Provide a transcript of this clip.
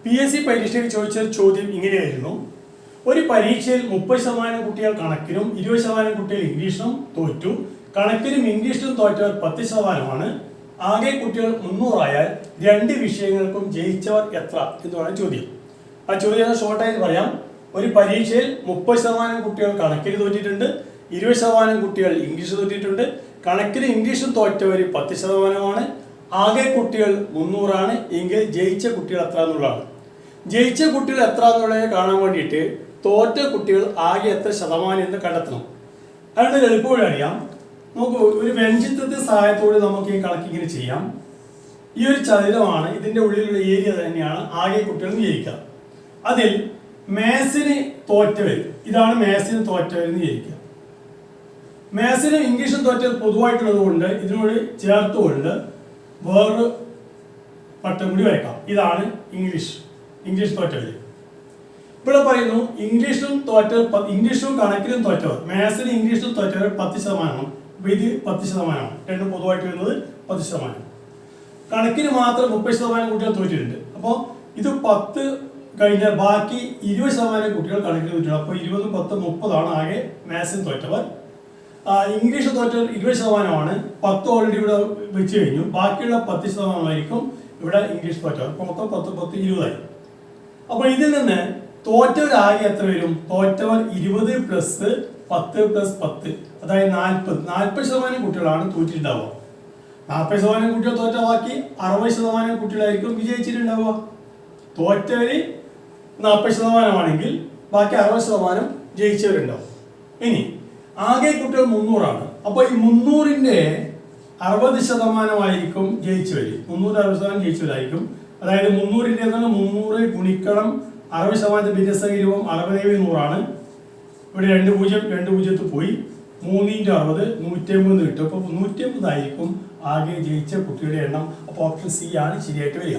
PSC പരീക്ഷയിൽ ചോദിച്ച ചോദ്യം ഇങ്ങനെയായിരുന്നു. ഒരു പരീക്ഷയിൽ 30% കുട്ടികൾ കണക്കിനും 20% കുട്ടികൾ ഇംഗ്ലീഷിനും തോറ്റു. കണക്കിനും ഇംഗ്ലീഷിനും തോറ്റവർ 10%. ആകെ കുട്ടികൾ 300 ആയാൽ രണ്ട് വിഷയങ്ങൾക്കും ജയിച്ചവർ എത്ര എന്നാണ് ചോദ്യം. ആ ചോദ്യം ഷോർട്ടായിട്ട് പറയാം. ഒരു പരീക്ഷയിൽ 30% കുട്ടികൾ കണക്കിന് തോറ്റിട്ടുണ്ട്, 20% കുട്ടികൾ ഇംഗ്ലീഷ് തോറ്റിട്ടുണ്ട്. കണക്കിന് ഇംഗ്ലീഷും തോറ്റവർ 10%. ആകെ കുട്ടികൾ 300 ആണ്. എങ്കിൽ ജയിച്ച കുട്ടികൾ എത്ര എന്നുള്ളതാണ്. ജയിച്ച കുട്ടികൾ എത്ര എന്നുള്ളത് കാണാൻ വേണ്ടിയിട്ട് തോറ്റ കുട്ടികൾ ആകെ എത്ര ശതമാനം എന്ന് കണ്ടെത്തണം. അതുകൊണ്ട് എളുപ്പവഴി അറിയാം. നമുക്ക് ഒരു വ്യഞ്ചിത്രത്തിന്റെ സഹായത്തോടെ നമുക്ക് ഈ കണക്കിങ്ങനെ ചെയ്യാം. ഈ ഒരു ചതുരമാണ്, ഇതിന്റെ ഉള്ളിലുള്ള ഏരിയ തന്നെയാണ് ആകെ കുട്ടികൾ വിചാരിക്കുക. അതിൽ മാത്സിന് തോറ്റവർ, ഇതാണ് മാത്സിന് തോറ്റവർ എന്ന് വിചാരിക്കുക. മാത്സിനും ഇംഗ്ലീഷും തോറ്റവർ പൊതുവായിട്ടുള്ളത് കൊണ്ട് ഇതിനോട് ചേർത്തുകൊണ്ട് വേറൊരു പട്ടം കൂടി വരയ്ക്കാം. ഇതാണ് ഇംഗ്ലീഷ് തോറ്റവർ. ഇവിടെ പറയുന്നു ഇംഗ്ലീഷും തോറ്റവർ, ഇംഗ്ലീഷും കണക്കിലും തോറ്റവർ, മാത്സിനും ഇംഗ്ലീഷിലും തോറ്റവർ 10%. അപ്പൊ ഇത് 10%. രണ്ടും പൊതുവായിട്ട് വരുന്നത് 10%. കണക്കിന് മാത്രം 30% കുട്ടികൾ തോറ്റിട്ടുണ്ട്. അപ്പോൾ ഇത് 10 കഴിഞ്ഞാൽ ബാക്കി 20% കുട്ടികൾ കണക്കിന് തോറ്റിട്ടുണ്ട്. അപ്പോൾ 20, 10, 30 ആകെ മാത്സിന് തോറ്റവർ. ഇംഗ്ലീഷ് തോറ്റവർ 20%. 10 ഓൾറെഡി ഇവിടെ വെച്ച് കഴിഞ്ഞു. ബാക്കിയുള്ള 10% ഇവിടെ ഇംഗ്ലീഷ് തോറ്റവർ. മൊത്തം 10, 10, 20 അപ്പോൾ ഇതിൽ നിന്ന് തോറ്റവർ ആകെ എത്ര വരും? തോറ്റവർ 20 + 10 + 10, അതായത് 40% കുട്ടികളാണ് തോറ്റിട്ടുണ്ടാവുക. 40% കുട്ടികൾ തോറ്റ ബാക്കി 60% കുട്ടികളായിരിക്കും വിജയിച്ചിട്ടുണ്ടാവുക. തോറ്റവര് 40% ആണെങ്കിൽ ബാക്കി 60% ജയിച്ചവരുണ്ടാവും. ഇനി ആകെ കുട്ടികൾ 300 ആണ്. അപ്പൊ ഈ 300ന്റെ 60% ജയിച്ചവര്. 360% ജയിച്ചവരായിരിക്കും. അതായത് 300ന്റെ 300 ഗുണിക്കണം 60% ഭിന്നസംഖ്യരൂപം 60 ആണ്. ഇവിടെ 2 0 പോയി. 3 × 60 150 കിട്ടും. അപ്പൊ 150 ആയിരിക്കും ആകെ ജയിച്ച കുട്ടികളുടെ എണ്ണം. അപ്പൊ ഓപ്ഷൻ സി ആണ് ശരിയായിട്ട് വരിക.